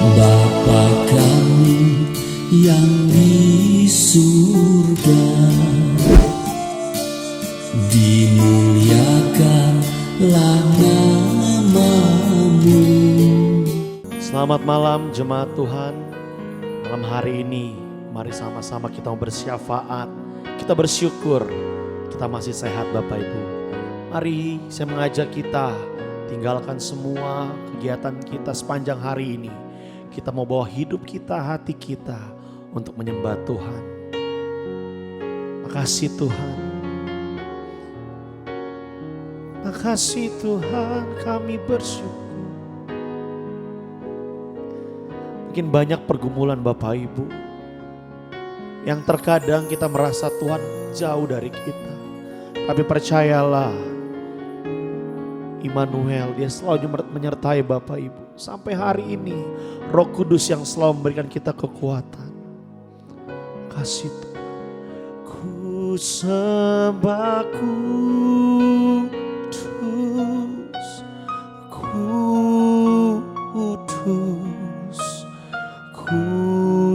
Bapa kami yang di surga, dimuliakanlah nama-Mu. Selamat malam jemaat Tuhan. Malam hari ini mari sama-sama kita bersyafaat, kita bersyukur kita masih sehat Bapak Ibu. Mari saya mengajak kita tinggalkan semua kegiatan kita sepanjang hari ini. Kita mau bawa hidup kita, hati kita untuk menyembah Tuhan. Makasih Tuhan. Makasih Tuhan, kami bersyukur. Mungkin banyak pergumulan Bapak Ibu yang terkadang kita merasa Tuhan jauh dari kita. Tapi percayalah, Immanuel, dia selalu menyertai Bapak Ibu. Sampai hari ini Roh Kudus yang selalu memberikan kita kekuatan. Kasih Tuhan. Ku sembah kudus, kudus,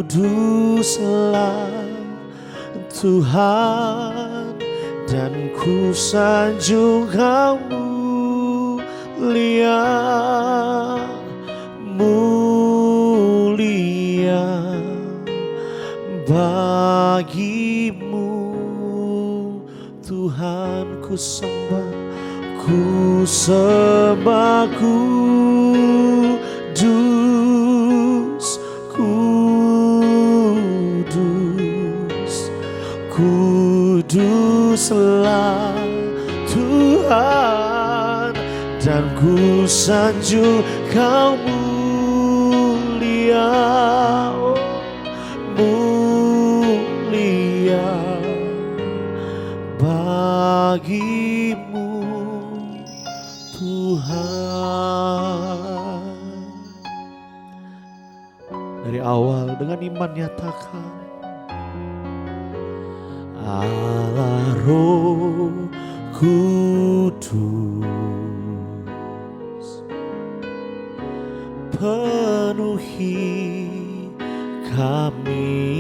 kuduslah Tuhan, dan ku sanjung Kau mulia bagimu Tuhan. Ku sembah kudus, kudus, kuduslah Tuhan, dan ku sanjung Kau mulia, oh, mulia bagimu Tuhan. Dari awal dengan iman nyatakan, Allah Roh Kudus, penuhi kami.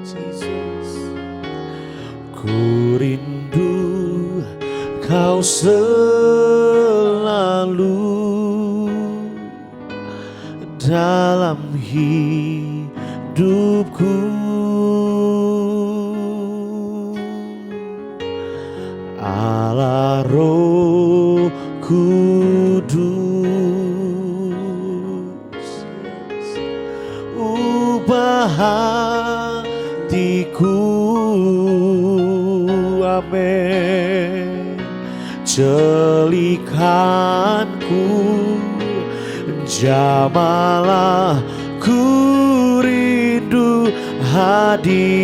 Jesus, ku rindu Kau selalu dalam hidupku. Allah Roh Kudus, ubah hatiku, amin. Jelikanku, jamalah ku rindu hadirat-Mu.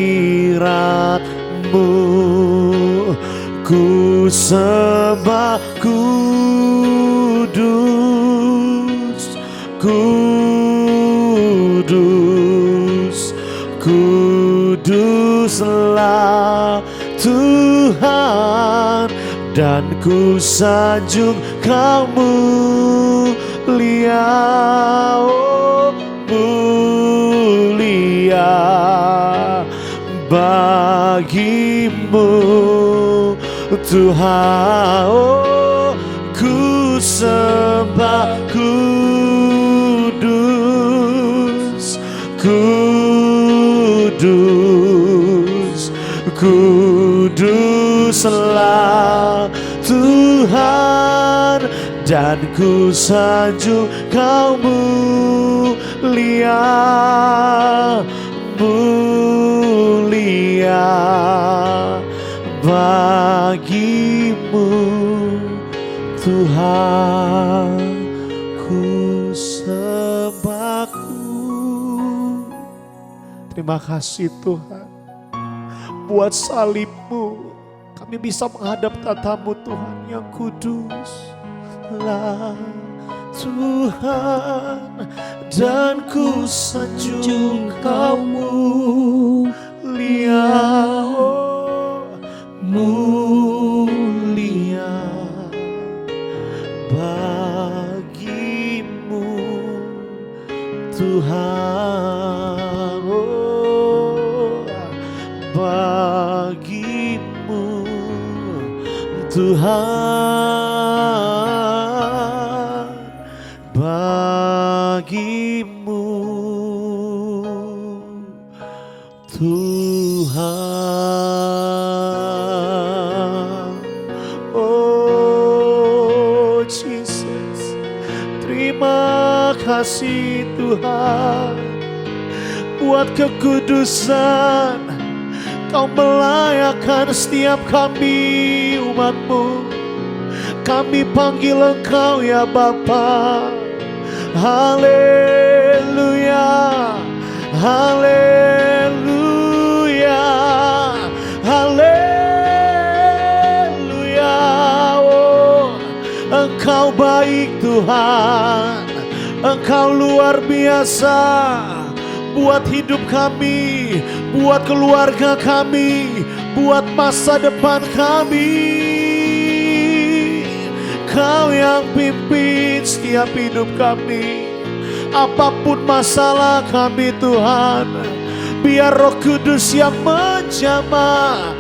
Ku sembah kudus, kudus, kuduslah Tuhan, dan ku sanjung Kau mulia, oh, mulia bagimu Tuhan. Oh, ku sembah kudus, kudus, kuduslah Tuhan, dan ku sanjung Kau mulia, mulia bagimu Tuhan. Ku sembah. Terima kasih Tuhan, buat salib-Mu kami bisa menghadap tata-Mu Tuhan yang kudus lah Tuhan, dan ku sanjung Kau mulia, oh, mulia bagimu Tuhan, oh, bagimu Tuhan, bagimu Tuhan. Oh Jesus, terima kasih Tuhan buat kekudusan. Kau melayakkan setiap kami umat-Mu. Kami panggil Engkau ya Bapa. Haleluya, haleluya, haleluya. Oh, Engkau baik Tuhan, Engkau luar biasa buat hidup kami, buat keluarga kami, buat masa depan kami. Kau yang pimpin setiap hidup kami. Apapun masalah kami Tuhan, biar Roh Kudus yang menjamah,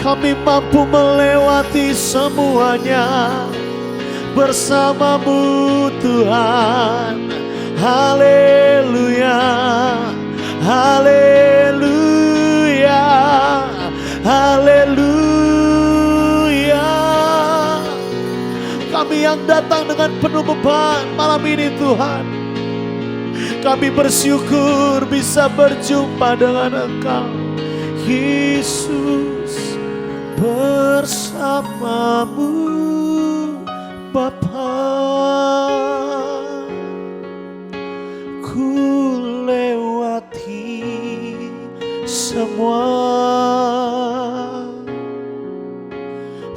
kami mampu melewati semuanya bersama-Mu Tuhan. Haleluya, haleluya, haleluya. Kami yang datang dengan penuh beban malam ini Tuhan, kami bersyukur bisa berjumpa dengan Engkau Yesus. Bersama-Mu Bapa, ku lewati semua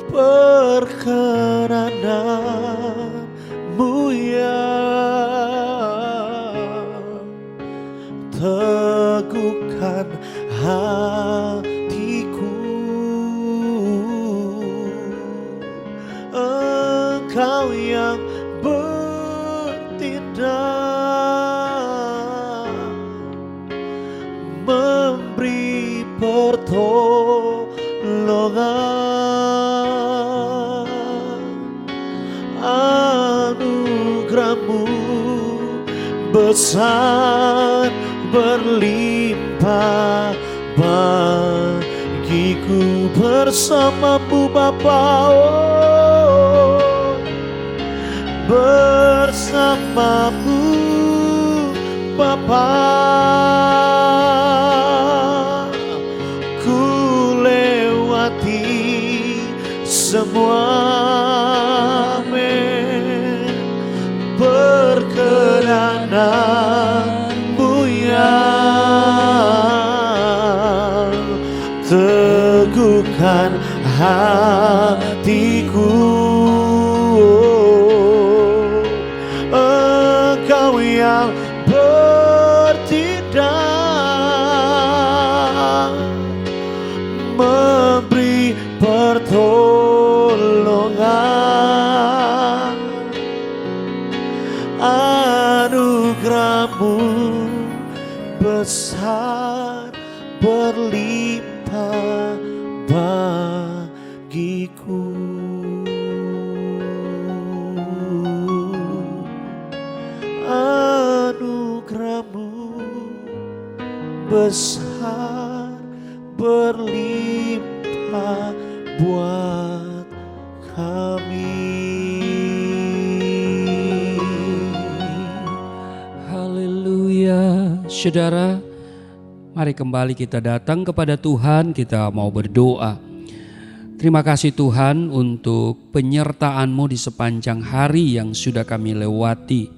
perkenanan-Mu ya. Teguhkan hatiku, Engkau yang bertindak, memberi pertolongan. Anugerah-Mu besar berlimpah bagiku. Bersama-Mu Bapa, oh, bersama-Mu Bapa, ku lewati semua perkenanan-Mu ya. Teguhkan hatiku, Engkau yang bertindak, memberi pertolongan. Anugerah-Mu besar berlimpah bagiku. Anugerah-Mu besar berlimpah buat kami. Haleluya. Saudara, mari kembali kita datang kepada Tuhan, kita mau berdoa. Terima kasih Tuhan untuk penyertaan-Mu di sepanjang hari yang sudah kami lewati.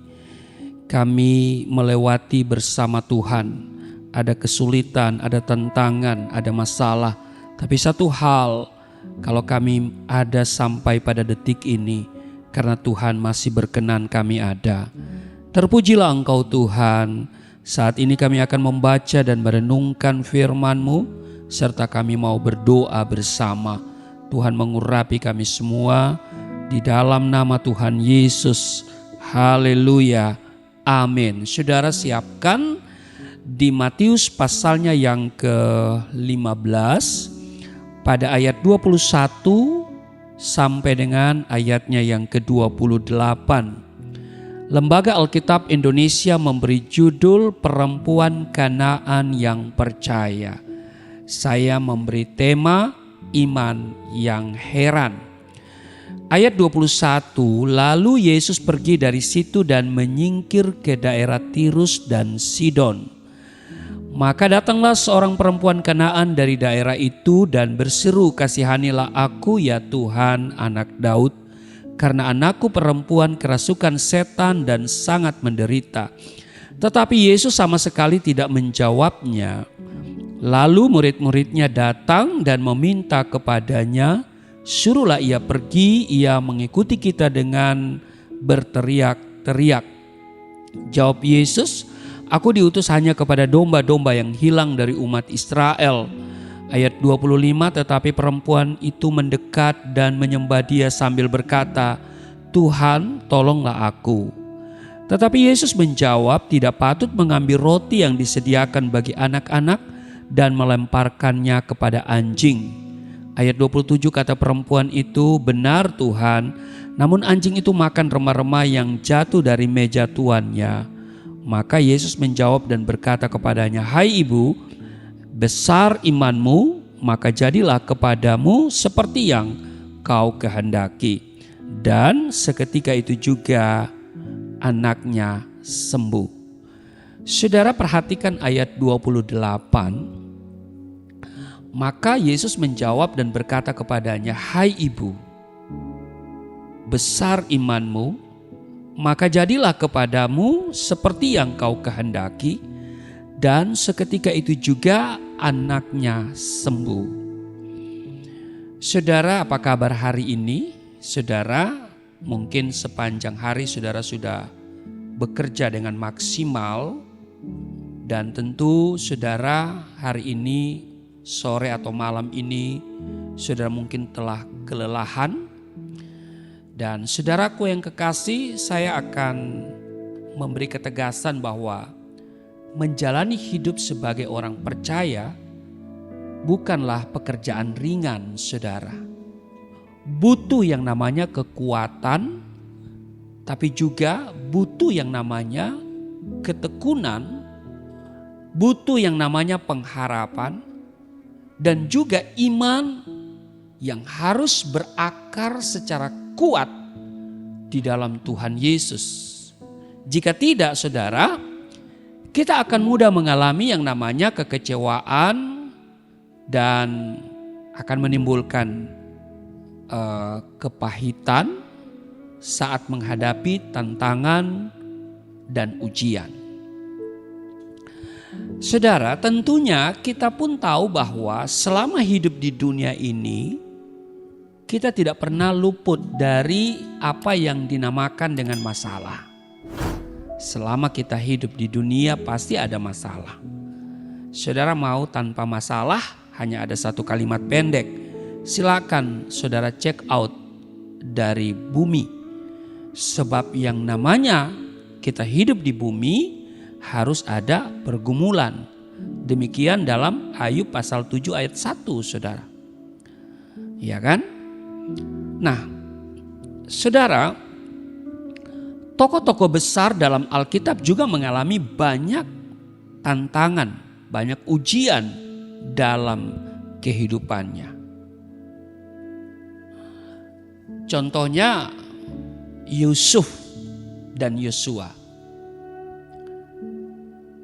Kami melewati bersama Tuhan. Ada kesulitan, ada tantangan, ada masalah. Tapi satu hal, kalau kami ada sampai pada detik ini, karena Tuhan masih berkenan kami ada. Terpujilah Engkau Tuhan. Saat ini kami akan membaca dan merenungkan firman-Mu, serta kami mau berdoa bersama. Tuhan mengurapi kami semua di dalam nama Tuhan Yesus. Haleluya. Amin. Saudara siapkan di Matius pasalnya yang ke-15 pada ayat 21 sampai dengan ayatnya yang ke-28. Lembaga Alkitab Indonesia memberi judul Perempuan Kanaan yang Percaya. Saya memberi tema Iman yang Heran. Ayat 21, lalu Yesus pergi dari situ dan menyingkir ke daerah Tirus dan Sidon. Maka datanglah seorang perempuan Kanaan dari daerah itu dan berseru, kasihanilah aku ya Tuhan, anak Daud, karena anakku perempuan kerasukan setan dan sangat menderita. Tetapi Yesus sama sekali tidak menjawabnya. Lalu murid-muridnya datang dan meminta kepadanya, suruhlah ia pergi, ia mengikuti kita dengan berteriak-teriak. Jawab Yesus, aku diutus hanya kepada domba-domba yang hilang dari umat Israel. Ayat 25, tetapi perempuan itu mendekat dan menyembah dia sambil berkata, Tuhan, tolonglah aku. Tetapi Yesus menjawab, tidak patut mengambil roti yang disediakan bagi anak-anak dan melemparkannya kepada anjing. Ayat 27 kata perempuan itu, benar Tuhan, namun anjing itu makan remah-remah yang jatuh dari meja tuannya. Maka Yesus menjawab dan berkata kepadanya, hai ibu, besar imanmu, maka jadilah kepadamu seperti yang kau kehendaki. Dan seketika itu juga anaknya sembuh. Saudara perhatikan ayat 28. Maka Yesus menjawab dan berkata kepadanya, hai ibu, besar imanmu, maka jadilah kepadamu seperti yang kau kehendaki. Dan seketika itu juga anaknya sembuh. Saudara, apa kabar hari ini? Saudara, mungkin sepanjang hari saudara sudah bekerja dengan maksimal. Dan tentu saudara hari ini, sore atau malam ini, saudara mungkin telah kelelahan. Dan saudaraku yang kekasih, saya akan memberi ketegasan bahwa menjalani hidup sebagai orang percaya bukanlah pekerjaan ringan, saudara. Butuh yang namanya kekuatan, tapi juga butuh yang namanya ketekunan, butuh yang namanya pengharapan, dan juga iman yang harus berakar secara kuat di dalam Tuhan Yesus. Jika tidak, saudara, kita akan mudah mengalami yang namanya kekecewaan dan akan menimbulkan kepahitan saat menghadapi tantangan dan ujian. Saudara, tentunya kita pun tahu bahwa selama hidup di dunia ini, kita tidak pernah luput dari apa yang dinamakan dengan masalah. Selama kita hidup di dunia pasti ada masalah. Saudara mau tanpa masalah? Hanya ada satu kalimat pendek. Silakan saudara check out dari bumi. Sebab yang namanya kita hidup di bumi harus ada pergumulan. Demikian dalam Ayub pasal 7 ayat 1, saudara. Ya kan? Nah, saudara, tokoh-tokoh besar dalam Alkitab juga mengalami banyak tantangan, banyak ujian dalam kehidupannya. Contohnya Yusuf dan Yosua.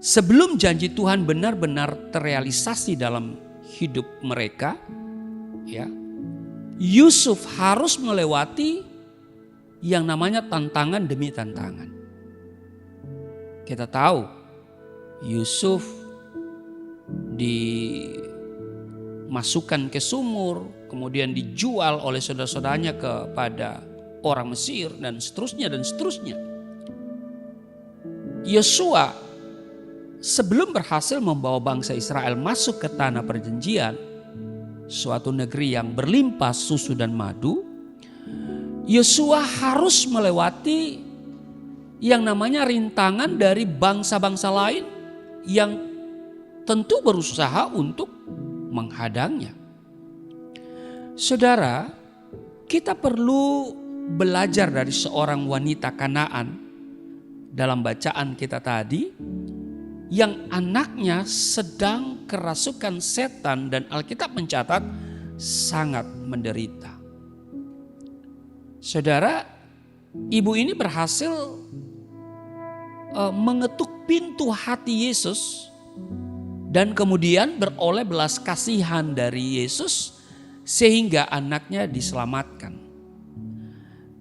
Sebelum janji Tuhan benar-benar terrealisasi dalam hidup mereka, ya, Yusuf harus melewati yang namanya tantangan demi tantangan. Kita tahu Yusuf dimasukkan ke sumur, kemudian dijual oleh saudara-saudaranya kepada orang Mesir dan seterusnya dan seterusnya. Yosua sebelum berhasil membawa bangsa Israel masuk ke tanah perjanjian, suatu negeri yang berlimpah susu dan madu, Yosua harus melewati yang namanya rintangan dari bangsa-bangsa lain yang tentu berusaha untuk menghadangnya. Saudara, kita perlu belajar dari seorang wanita Kanaan dalam bacaan kita tadi, yang anaknya sedang kerasukan setan dan Alkitab mencatat sangat menderita. Saudara, ibu ini berhasil mengetuk pintu hati Yesus dan kemudian beroleh belas kasihan dari Yesus sehingga anaknya diselamatkan.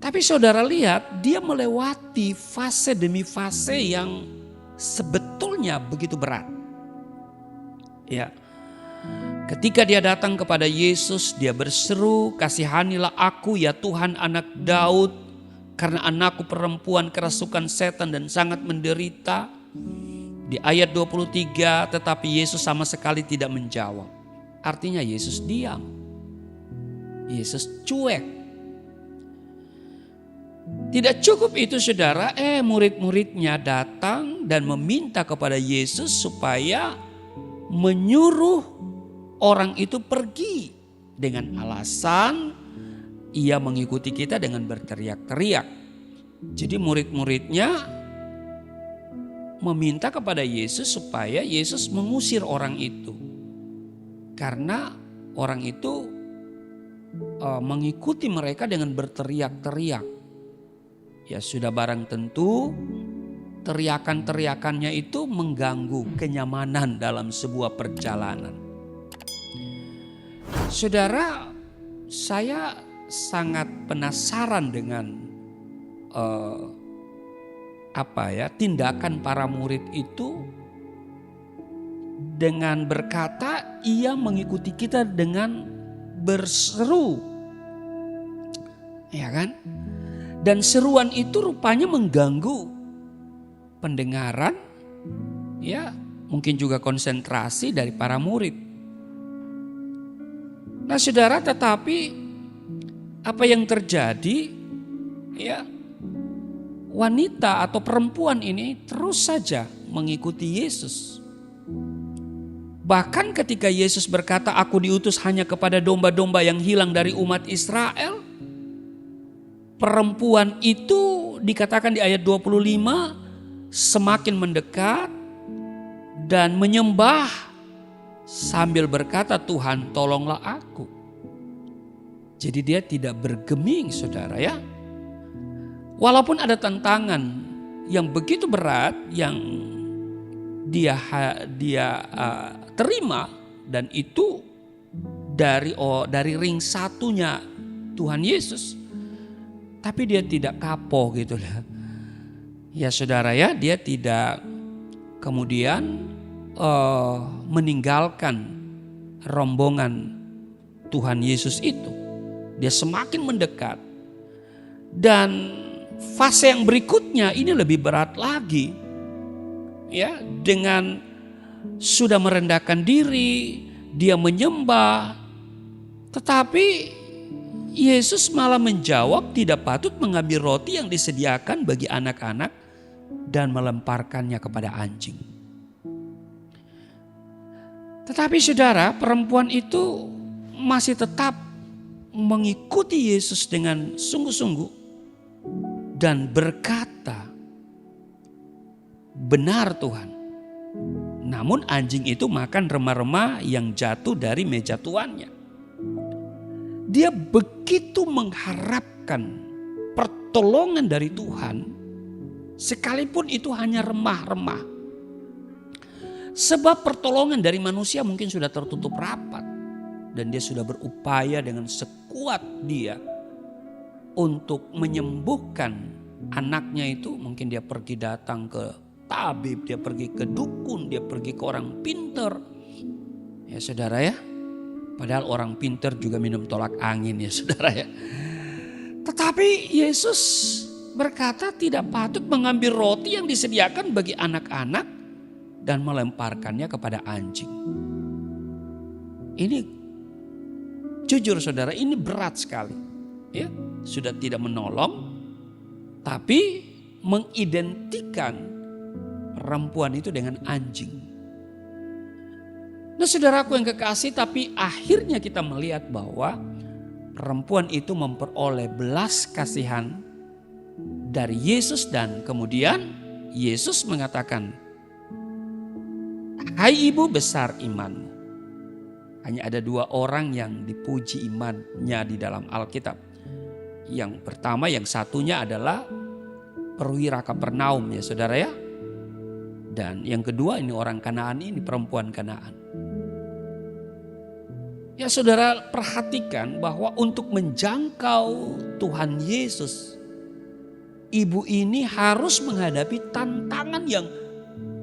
Tapi saudara lihat, dia melewati fase demi fase yang sebetulnya begitu berat. Ya. Ketika dia datang kepada Yesus, dia berseru, "Kasihanilah aku ya Tuhan anak Daud, karena anakku perempuan kerasukan setan dan sangat menderita." Di ayat 23, tetapi Yesus sama sekali tidak menjawab. Artinya Yesus diam. Yesus cuek. Tidak cukup itu saudara, murid-muridnya datang dan meminta kepada Yesus supaya menyuruh orang itu pergi. Dengan alasan ia mengikuti kita dengan berteriak-teriak. Jadi murid-muridnya meminta kepada Yesus supaya Yesus mengusir orang itu. Karena orang itu mengikuti mereka dengan berteriak-teriak. Ya sudah barang tentu teriakan-teriakannya itu mengganggu kenyamanan dalam sebuah perjalanan. Saudara, saya sangat penasaran dengan tindakan para murid itu dengan berkata ia mengikuti kita dengan berseru. Ya kan? Dan seruan itu rupanya mengganggu pendengaran, ya mungkin juga konsentrasi dari para murid. Nah saudara, tetapi apa yang terjadi, ya wanita atau perempuan ini terus saja mengikuti Yesus. Bahkan ketika Yesus berkata, "Aku diutus hanya kepada domba-domba yang hilang dari umat Israel," perempuan itu dikatakan di ayat 25 semakin mendekat dan menyembah sambil berkata, "Tuhan, tolonglah aku." Jadi dia tidak bergeming saudara ya. Walaupun ada tantangan yang begitu berat yang dia terima dan itu dari ring satunya Tuhan Yesus. Tapi dia tidak kapok gitu lah. Ya saudara ya, dia tidak kemudian meninggalkan rombongan Tuhan Yesus itu. Dia semakin mendekat. Dan fase yang berikutnya ini lebih berat lagi. Ya, dengan sudah merendahkan diri, dia menyembah. Tetapi Yesus malah menjawab tidak patut mengambil roti yang disediakan bagi anak-anak dan melemparkannya kepada anjing. Tetapi saudara, perempuan itu masih tetap mengikuti Yesus dengan sungguh-sungguh dan berkata, "Benar Tuhan." Namun anjing itu makan remah-remah yang jatuh dari meja tuannya. Dia begitu mengharapkan pertolongan dari Tuhan, sekalipun itu hanya remah-remah. Sebab pertolongan dari manusia mungkin sudah tertutup rapat. Dan dia sudah berupaya dengan sekuat dia untuk menyembuhkan anaknya itu. Mungkin dia pergi datang ke tabib, dia pergi ke dukun, dia pergi ke orang pinter. Ya saudara ya. Padahal orang pintar juga minum tolak angin ya saudara ya. Tetapi Yesus berkata tidak patut mengambil roti yang disediakan bagi anak-anak dan melemparkannya kepada anjing. Ini jujur saudara, ini berat sekali. Ya, sudah tidak menolong, tapi mengidentikan perempuan itu dengan anjing. Nah saudaraku yang kekasih, tapi akhirnya kita melihat bahwa perempuan itu memperoleh belas kasihan dari Yesus, dan kemudian Yesus mengatakan, "Hai ibu, besar imanmu." Hanya ada 2 orang yang dipuji imannya di dalam Alkitab. Yang pertama, yang satunya adalah perwira Kapernaum ya saudara ya. Dan yang kedua ini orang Kanaan, ini perempuan Kanaan. Ya saudara, perhatikan bahwa untuk menjangkau Tuhan Yesus, ibu ini harus menghadapi tantangan yang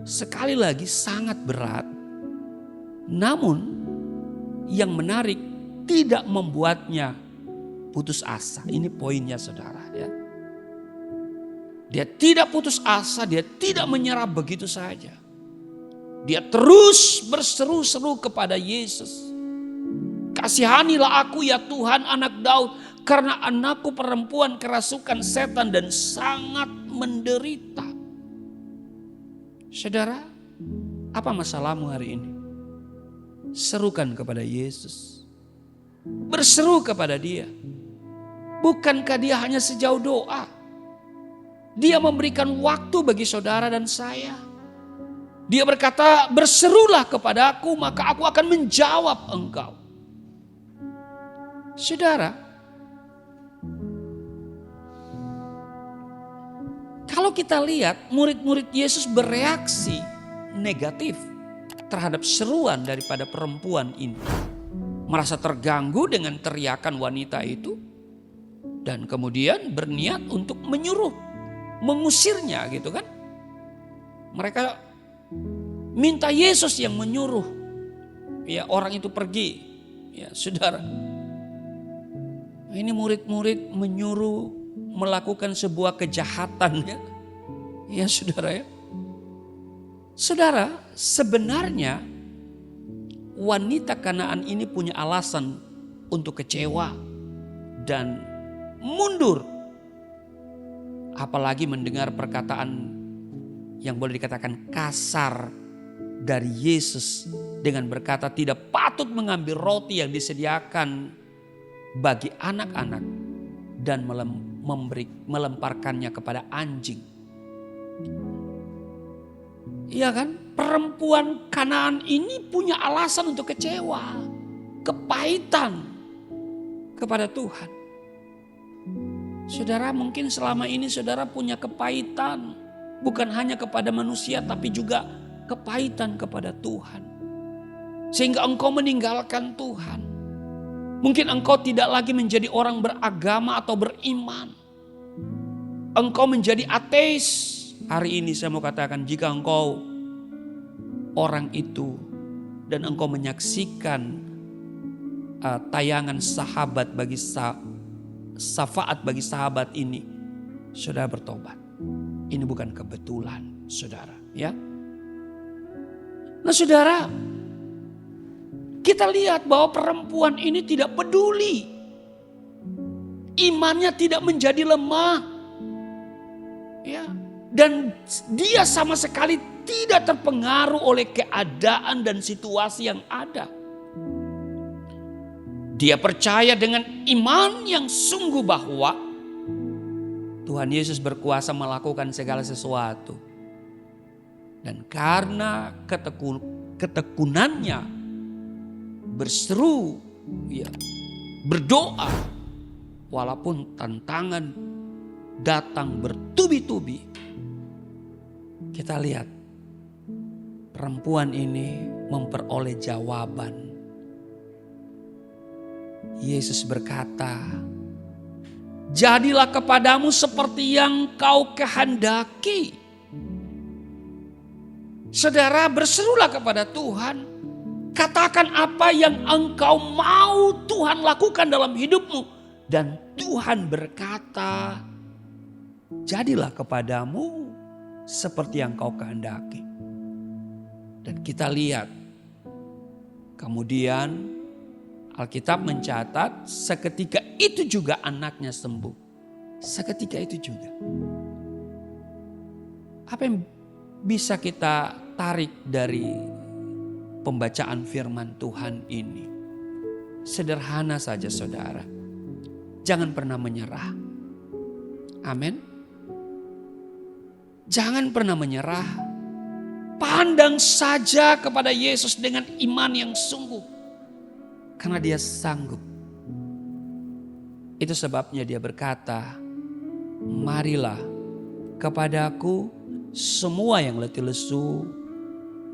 sekali lagi sangat berat. Namun yang menarik, tidak membuatnya putus asa. Ini poinnya saudara ya. Dia tidak putus asa, dia tidak menyerah begitu saja. Dia terus berseru-seru kepada Yesus. "Kasihanilah aku ya Tuhan, anak Daud, karena anakku perempuan kerasukan setan dan sangat menderita." Saudara, apa masalahmu hari ini? Serukan kepada Yesus. Berseru kepada Dia. Bukankah Dia hanya sejauh doa? Dia memberikan waktu bagi saudara dan saya. Dia berkata, "Berserulah kepadaku, maka aku akan menjawab engkau." Saudara, kalau kita lihat murid-murid Yesus bereaksi negatif terhadap seruan daripada perempuan ini. Merasa terganggu dengan teriakan wanita itu. Dan kemudian berniat untuk menyuruh, mengusirnya gitu kan. Mereka minta Yesus yang menyuruh ya orang itu pergi. Ya saudara, ini murid-murid menyuruh melakukan sebuah kejahatan ya. Ya saudara ya. Saudara, sebenarnya wanita Kanaan ini punya alasan untuk kecewa dan mundur. Apalagi mendengar perkataan yang boleh dikatakan kasar dari Yesus dengan berkata tidak patut mengambil roti yang disediakan bagi anak-anak dan melemparkannya kepada anjing. Iya kan? Perempuan Kanaan ini punya alasan untuk kecewa, kepahitan kepada Tuhan. Saudara, mungkin selama ini saudara punya kepahitan, bukan hanya kepada manusia tapi juga kepahitan kepada Tuhan. Sehingga engkau meninggalkan Tuhan. Mungkin engkau tidak lagi menjadi orang beragama atau beriman. Engkau menjadi ateis. Hari ini saya mau katakan, jika engkau orang itu dan engkau menyaksikan tayangan sahabat bagi syafaat bagi sahabat ini, saudara bertobat. Ini bukan kebetulan, saudara, ya. Nah, saudara, kita lihat bahwa perempuan ini tidak peduli. Imannya tidak menjadi lemah. Ya. Dan dia sama sekali tidak terpengaruh oleh keadaan dan situasi yang ada. Dia percaya dengan iman yang sungguh bahwa Tuhan Yesus berkuasa melakukan segala sesuatu. Dan karena ketekunannya berseru, ya, berdoa, walaupun tantangan datang bertubi-tubi, kita lihat perempuan ini memperoleh jawaban. Yesus berkata, "Jadilah kepadamu seperti yang kau kehendaki." Saudara, berserulah kepada Tuhan. Katakan apa yang engkau mau Tuhan lakukan dalam hidupmu. Dan Tuhan berkata, "Jadilah kepadamu seperti yang kau kehendaki." Dan kita lihat, kemudian Alkitab mencatat seketika itu juga anaknya sembuh. Seketika itu juga. Apa yang bisa kita tarik dari pembacaan firman Tuhan ini? Sederhana saja saudara. Jangan pernah menyerah. Amin. Jangan pernah menyerah. Pandang saja kepada Yesus dengan iman yang sungguh. Karena dia sanggup. Itu sebabnya dia berkata, marilah kepadaku semua yang letih lesu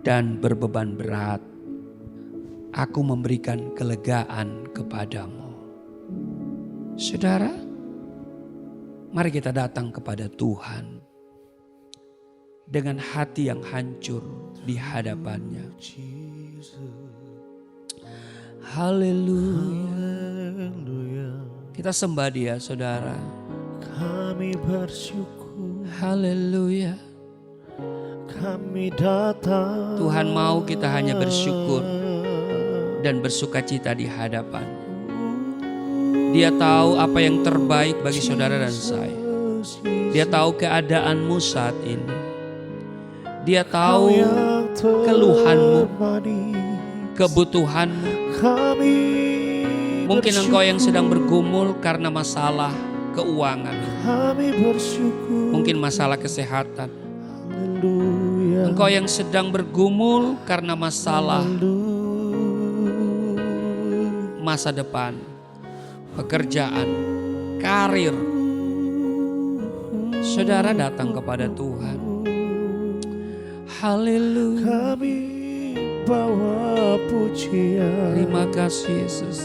dan berbeban berat. Aku memberikan kelegaan kepadamu. Saudara, mari kita datang kepada Tuhan dengan hati yang hancur di hadapannya. Haleluya. Kita sembah dia saudara. Kami bersyukur, Haleluya. kami datang. Tuhan mau kita hanya bersyukur dan bersukacita di hadapan. Dia tahu apa yang terbaik bagi saudara dan saya. Dia tahu keadaanmu saat ini. Dia tahu keluhanmu, kebutuhanmu. Mungkin engkau yang sedang bergumul karena masalah keuangan. Mungkin masalah kesehatan. Engkau yang sedang bergumul karena masalah masa depan, pekerjaan, karir. Saudara datang kepada Tuhan. Haleluya. Kami bawa pujian. Terima kasih Yesus.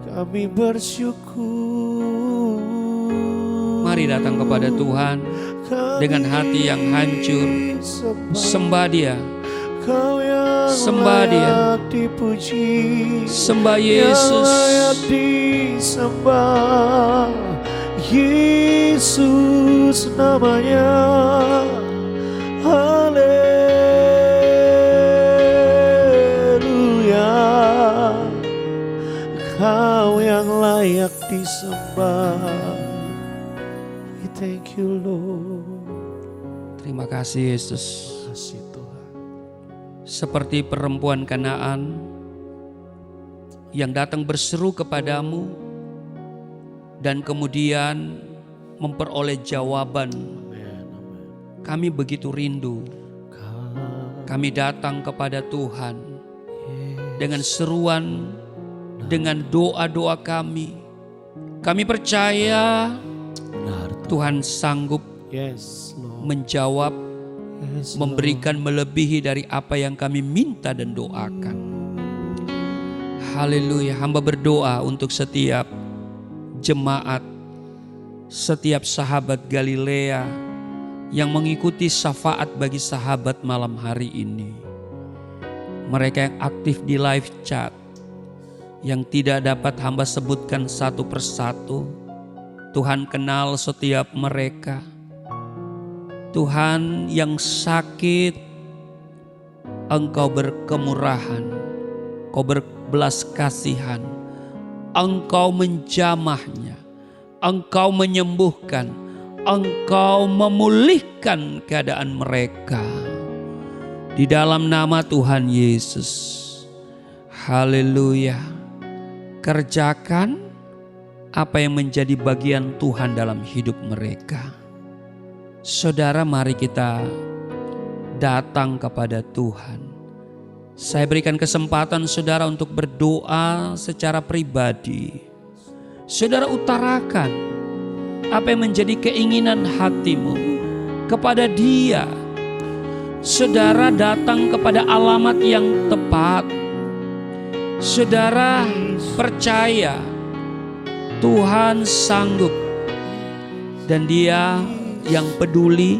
Kami bersyukur. Mari datang kepada Tuhan dengan hati yang hancur. Sembah dia. Kau yang Sembah dia. layak dipuji, Sembah yang Yesus. layak disembah. Yesus namanya. Haleluya. Kau yang layak disembah. We thank you Lord. Terima kasih Yesus. Kasih Tuhan. Seperti perempuan Kanaan yang datang berseru kepadamu dan kemudian memperoleh jawaban. Kami begitu rindu. Kami datang kepada Tuhan dengan seruan, dengan doa-doa kami. Kami percaya Tuhan sanggup Yes, Lord. menjawab, Yes, memberikan melebihi dari apa yang kami minta dan doakan. Haleluya. Hamba berdoa untuk setiap jemaat, setiap sahabat Galilea yang mengikuti syafaat bagi sahabat malam hari ini. Mereka yang aktif di live chat, yang tidak dapat hamba sebutkan satu persatu. Tuhan kenal setiap mereka. Tuhan yang sakit, Engkau berkemurahan, Engkau berbelas kasihan, Engkau menjamahnya, Engkau menyembuhkan, Engkau memulihkan keadaan mereka. Di dalam nama Tuhan Yesus. Haleluya. Kerjakan apa yang menjadi bagian Tuhan dalam hidup mereka. Saudara, mari kita datang kepada Tuhan. Saya berikan kesempatan saudara untuk berdoa secara pribadi. Saudara utarakan apa yang menjadi keinginan hatimu kepada Dia. Saudara datang kepada alamat yang tepat. Saudara percaya Tuhan sanggup dan Dia yang peduli.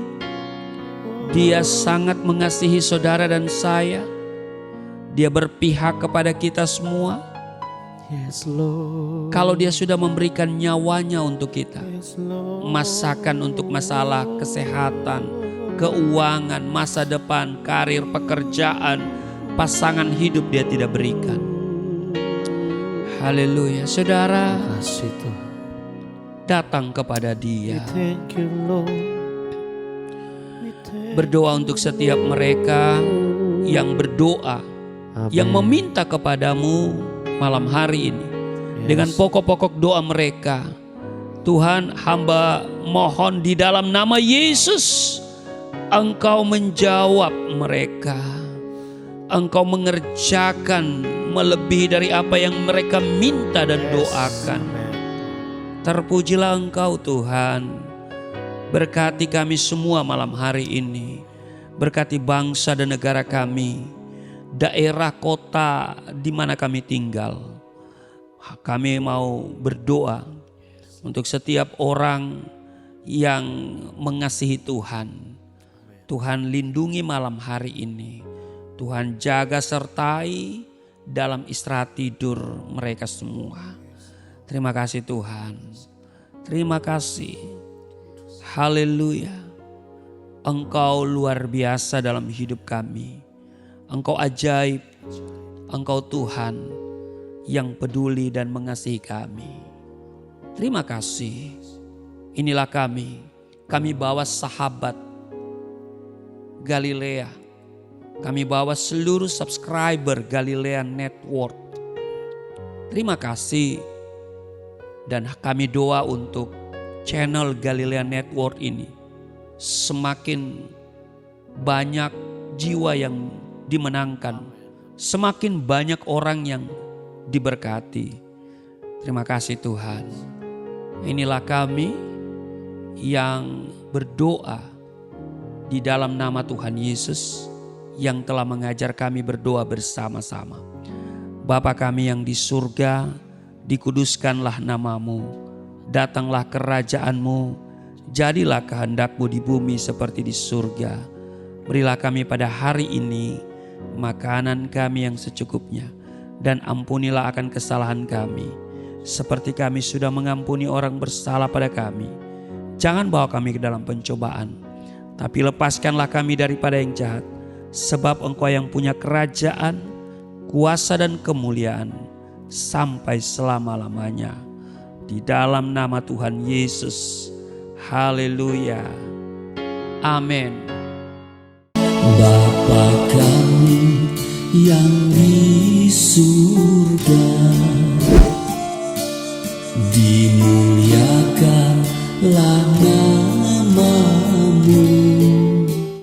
Dia sangat mengasihi saudara dan saya. Dia berpihak kepada kita semua. Yes, Lord. Kalau Dia sudah memberikan nyawanya untuk kita, Yes, Lord. masakan untuk masalah kesehatan, keuangan, masa depan, karir, pekerjaan, pasangan hidup Dia tidak berikan. Haleluya. Saudara, Kasih Tuhan. datang kepada We Dia. thank you Lord. Berdoa untuk setiap mereka yang berdoa, Amin. yang meminta kepadamu malam hari ini. Dengan pokok-pokok doa mereka, Tuhan, hamba mohon di dalam nama Yesus, Engkau menjawab mereka. Engkau mengerjakan melebihi dari apa yang mereka minta dan doakan. Terpujilah Engkau Tuhan. Berkati kami semua malam hari ini. Berkati bangsa dan negara kami, daerah kota di mana kami tinggal. Kami mau berdoa untuk setiap orang yang mengasihi Tuhan. Tuhan lindungi malam hari ini. Tuhan jaga sertai dalam istirahat tidur mereka semua. Terima kasih Tuhan. Terima kasih. Haleluya. Engkau luar biasa dalam hidup kami. Engkau ajaib. Engkau Tuhan yang peduli dan mengasihi kami. Terima kasih. Inilah kami. Kami bawa sahabat Galilea. Kami bawa seluruh subscriber Galilea Network. Terima kasih. Dan kami doa untuk channel Galilea Network ini semakin banyak jiwa yang dimenangkan, semakin banyak orang yang diberkati. Terima kasih Tuhan. Inilah kami yang berdoa di dalam nama Tuhan Yesus yang telah mengajar kami berdoa bersama-sama. Bapa kami yang di surga, dikuduskanlah namamu. Datanglah kerajaanmu, jadilah kehendakmu di bumi seperti di surga. Berilah kami pada hari ini makanan kami yang secukupnya. Dan ampunilah akan kesalahan kami, seperti kami sudah mengampuni orang bersalah pada kami. Jangan bawa kami ke dalam pencobaan, tapi lepaskanlah kami daripada yang jahat. Sebab Engkau yang punya kerajaan, kuasa dan kemuliaan sampai selama-lamanya. Di dalam nama Tuhan Yesus. Haleluya. Amin. Bapa kami yang di surga,